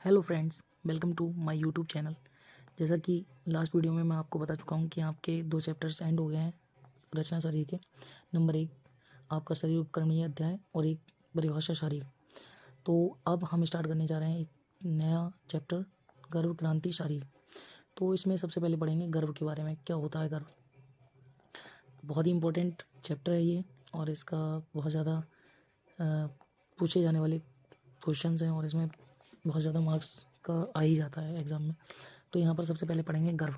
Hello friends, welcome to my YouTube channel. जैसा कि last video में मैं आपको बता चुका हूँ कि आपके 2 चैप्टर्स एंड हो गए हैं रचना शरीर के। नंबर 1 आपका शरीर उपकरणीय अध्याय और एक परिभाषा शरीर। तो अब हम स्टार्ट करने जा रहे हैं एक नया चैप्टर, गर्भ क्रांति शरीर। तो इसमें सबसे पहले पढ़ेंगे गर्भ के बारे में, क्या होता है गर्भ। बहुत ही इंपॉर्टेंट चैप्टर है ये और इसका बहुत ज़्यादा पूछे जाने वाले क्वेश्चंस हैं और इसमें बहुत ज़्यादा मार्क्स का आ ही जाता है एग्ज़ाम में। तो यहाँ पर सबसे पहले पढ़ेंगे गर्भ।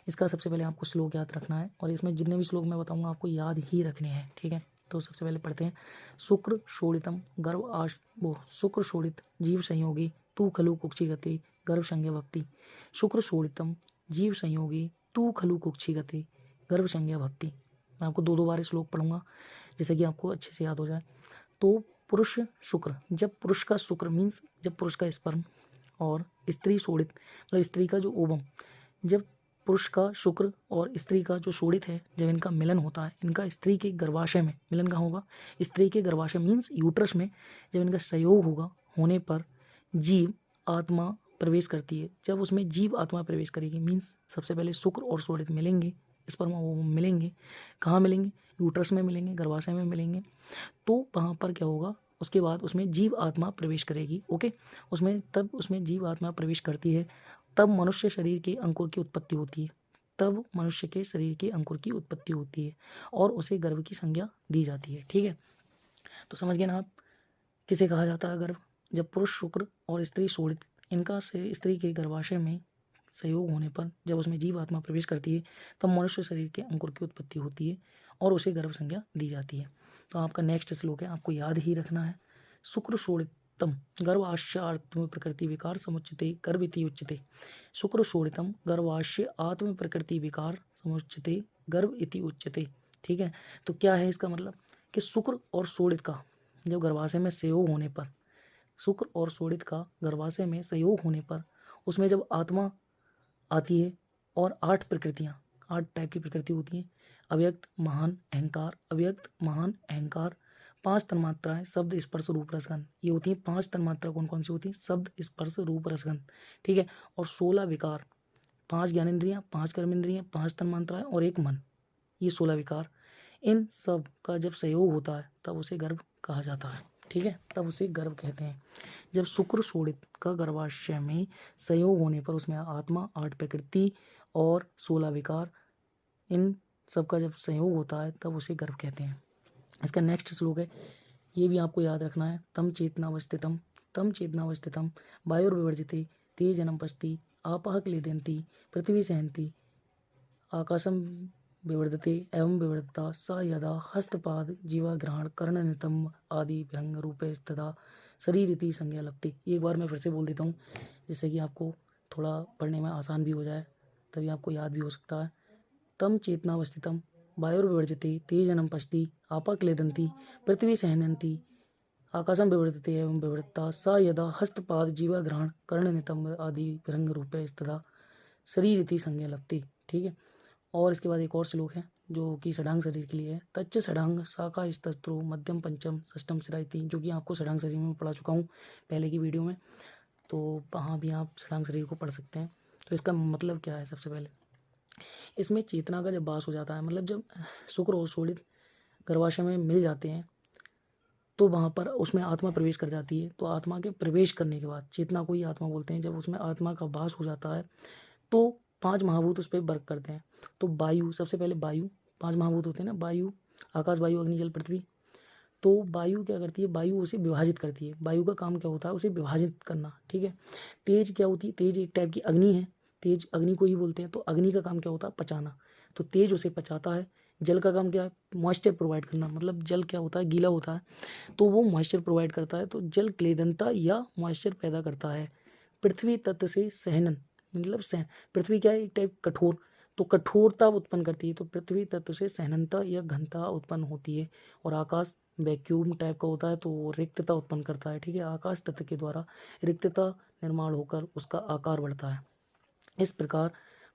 इसका सबसे पहले आपको श्लोक याद रखना है और इसमें जितने भी श्लोक मैं बताऊँगा आपको याद ही रखने हैं, ठीक है। तो सबसे पहले पढ़ते हैं। शुक्र शोणितम गर्भ शुक्र शोणित जीव संयोगी तू खलु कुक्षी गति गर्भ संज्ञा भक्ति। शुक्र शोणितम जीव संयोगी तू खलु कुक्षी गति गर्भ संज्ञा भक्ति। मैं आपको दो बार श्लोक पढ़ूंगा जिससे कि आपको अच्छे से याद हो जाए। तो पुरुष शुक्र, जब पुरुष का शुक्र मीन्स जब पुरुष का स्पर्म और स्त्री शोणित मतलब स्त्री का जो ओवम, जब पुरुष का शुक्र और स्त्री का जो शोणित है जब इनका मिलन होता है, इनका स्त्री के गर्भाशय में मिलन कहाँ होगा, स्त्री के गर्भाशय मीन्स यूट्रस में जब इनका संयोग होगा होने पर जीव आत्मा प्रवेश करती है। जब उसमें जीव आत्मा प्रवेश करेगी मीन्स सबसे पहले शुक्र और शोणित मिलेंगे, स्पर्म वो मिलेंगे। कहाँ मिलेंगे? यूट्रस में मिलेंगे, गर्भाशय में मिलेंगे। तो वहाँ पर क्या होगा, उसके बाद उसमें जीव आत्मा प्रवेश करेगी। ओके, तब उसमें जीव आत्मा प्रवेश करती है, तब मनुष्य शरीर के अंकुर की उत्पत्ति होती है। तब मनुष्य के शरीर के अंकुर की उत्पत्ति होती है और उसे गर्भ की संज्ञा दी जाती है, ठीक है। तो समझ गए ना आप, किसे कहा जाता है गर्भ? जब पुरुष शुक्र और स्त्री शोणित इनका से स्त्री के गर्भाशय में संयोग होने पर जब उसमें जीव आत्मा प्रवेश करती है तब मनुष्य शरीर के अंकुर की उत्पत्ति होती है और उसे गर्भ संज्ञा दी जाती है। तो आपका नेक्स्ट श्लोक है, आपको याद ही रखना है। शुक्र शोणितम गर्भाश्य आत्म प्रकृति विकार समुच्यते गर्भ इति उच्यते। शुक्र शोणितम गर्भाश्य आत्म प्रकृति विकार समुच्यते गर्भ इति उच्यते, ठीक है। तो क्या है इसका मतलब कि शुक्र और शोणित का जब गर्भाशय में संयोग होने पर, शुक्र और शोणित का गर्भाशय में संयोग होने पर उसमें जब आत्मा आती है और 8 प्रकृतियाँ, 8 टाइप की प्रकृति होती हैं। अव्यक्त महान अहंकार, अव्यक्त महान अहंकार, 5 तन्मात्राएं शब्द स्पर्श रूप रसगंध, ये होती हैं 5 तन्मात्रा। कौन कौन सी होती हैं? शब्द स्पर्श रूप रसगंध, ठीक है। और 16 विकार, 5 ज्ञानेंद्रियाँ, 5 कर्मेंद्रियाँ, 5 तन्मात्राएं और 1 मन, ये 16 विकार। इन सब का जब संयोग होता है तब उसे गर्भ कहा जाता है, ठीक है, तब उसे गर्भ कहते हैं। जब शुक्र शोणित का गर्भाशय में संयोग होने पर उसमें आत्मा, 8 प्रकृति और 16 विकार, इन सब का जब संयोग होता है तब उसे गर्भ कहते हैं। इसका नेक्स्ट श्लोक है, ये भी आपको याद रखना है। तम चेतनावस्थितम वायुर्विवर्जिते तेजनम पश्ति आपः क्लेदयन्ति पृथ्वी सहन्ति आकाशम विवर्धते एवं विवर्धता स यदा हस्तपाद जीवाग्रहण कर्णनितम आदि विहंग रूपे तथा शरीर इति संज्ञा लपते। एक बार मैं फिर से बोल देता हूँ जिससे कि आपको थोड़ा पढ़ने में आसान भी हो जाए, तभी आपको याद भी हो सकता है। तम चेतनावस्थितम वायुर्विवर्जिते तेजनम पश्ति आपा क्लेदन्ति पृथ्वी सहनन्ति आकाशम विवर्धते एवं विवर्धता स यदा हस्तपाद जीवाग्रहण कर्णनितम आदि विहंग रूपे तथा शरीर इति संज्ञा लपते, ठीक है। और इसके बाद एक और श्लोक है जो कि षडांग शरीर के लिए है। तच्च षडांग शाखा स्तस्त्रो मध्यम पंचम षष्टम शिराइति, जो कि आपको षडांग शरीर में पढ़ा चुका हूँ पहले की वीडियो में, तो वहाँ भी आप षडांग शरीर को पढ़ सकते हैं। तो इसका मतलब क्या है? सबसे पहले इसमें चेतना का जब वास हो जाता है, मतलब जब शुक्र और शोणित गर्भाशय में मिल जाते हैं तो वहाँ पर उसमें आत्मा प्रवेश कर जाती है। तो आत्मा के प्रवेश करने के बाद, चेतना को ही आत्मा बोलते हैं, जब उसमें आत्मा का वास हो जाता है तो 5 महाभूत उस पर वर्क करते हैं। तो वायु, सबसे पहले वायु, 5 महाभूत होते हैं ना, वायु, आकाश, वायु, अग्नि, जल, पृथ्वी। तो वायु क्या करती है? वायु उसे विभाजित करती है। वायु का काम क्या होता है? उसे विभाजित करना, ठीक है। तेज क्या होती है? तेज एक टाइप की अग्नि है, तेज अग्नि को ही बोलते हैं। तो अग्नि का काम क्या होता है? पचाना। तो तेज उसे पचाता है। जल का काम क्या है? मॉइस्चर प्रोवाइड करना, मतलब जल क्या होता है? गीला होता है तो वो मॉइस्चर प्रोवाइड करता है। तो जल क्लेदनता या मॉइस्चर पैदा करता है। पृथ्वी तत्व से सहनन, मतलब पृथ्वी क्या है? एक टाइप कठोर, तो कठोरता उत्पन्न करती है। तो पृथ्वी तत्व से सहननता या घनता उत्पन्न होती है। और आकाश वैक्यूम टाइप का होता है तो वो रिक्तता उत्पन्न करता है, ठीक है। आकाश तत्व के द्वारा रिक्तता निर्माण होकर उसका आकार बढ़ता है। इस प्रकार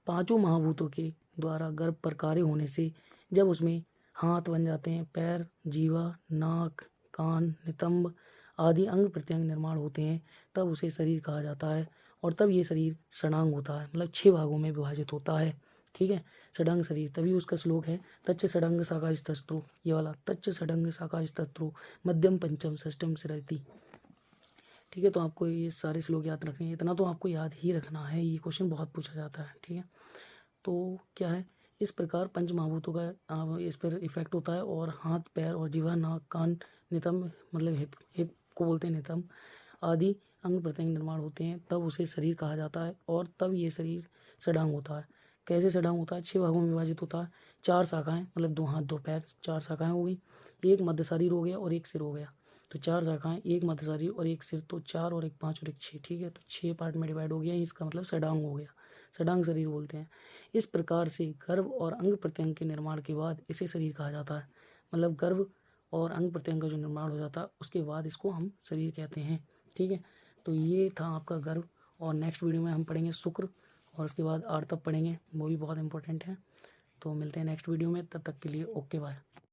5 महाभूतों के द्वारा गर्भ पर कार्य होने से जब उसमें हाथ बन जाते हैं, पैर, जीवा, नाक, कान, नितंब आदि अंग प्रत्यंग निर्माण होते हैं तब उसे शरीर कहा जाता है, और तब ये शरीर षडांग होता है, मतलब 6 भागों में विभाजित होता है। ठीक है, षडंग शरीर, तभी उसका श्लोक है तच्च षडंग शाखास्तत्रु, ये वाला तच्च षडंग शाखास्तत्रु मध्यम पंचम षष्ठम सिरति। ठीक है, तो आपको ये सारे श्लोक याद रखने हैं, इतना तो आपको याद ही रखना है, ये क्वेश्चन बहुत पूछा जाता है। ठीक है, तो क्या है, इस प्रकार पंच महाभूतों का इस पर इफेक्ट होता है, और हाथ पैर और जीवा नाक कान नितंब, मतलब हिप हिप को बोलते हैं नितंब, आदि अंग प्रत्यंग निर्माण होते हैं तब उसे शरीर कहा जाता है, और तब ये शरीर षडांग होता है। कैसे षडांग होता है? 6 भागों में विभाजित होता है, 4 शाखाएं, मतलब 2 हाथ 2 पैर, 4 शाखाएं हो गई, एक मध्य शरीर हो गया और एक सिर हो गया। तो 4 शाखाएं, एक मध्य शरीर और एक सिर, तो 4 और एक 5 और एक 6। ठीक है, तो 6 पार्ट में डिवाइड हो गया, इसका मतलब षडांग हो गया, षडांग शरीर बोलते हैं। इस प्रकार से गर्भ और अंग प्रत्यंग के निर्माण के बाद इसे शरीर कहा जाता है, मतलब गर्भ और अंग प्रत्यंग का जो निर्माण हो जाता है उसके बाद इसको हम शरीर कहते हैं। ठीक है, तो ये था आपका गर्भ, और नेक्स्ट वीडियो में हम पढ़ेंगे शुक्र, और उसके बाद आर्तव पढ़ेंगे, वो भी बहुत इंपॉर्टेंट है। तो मिलते हैं नेक्स्ट वीडियो में, तब तक के लिए ओके बाय।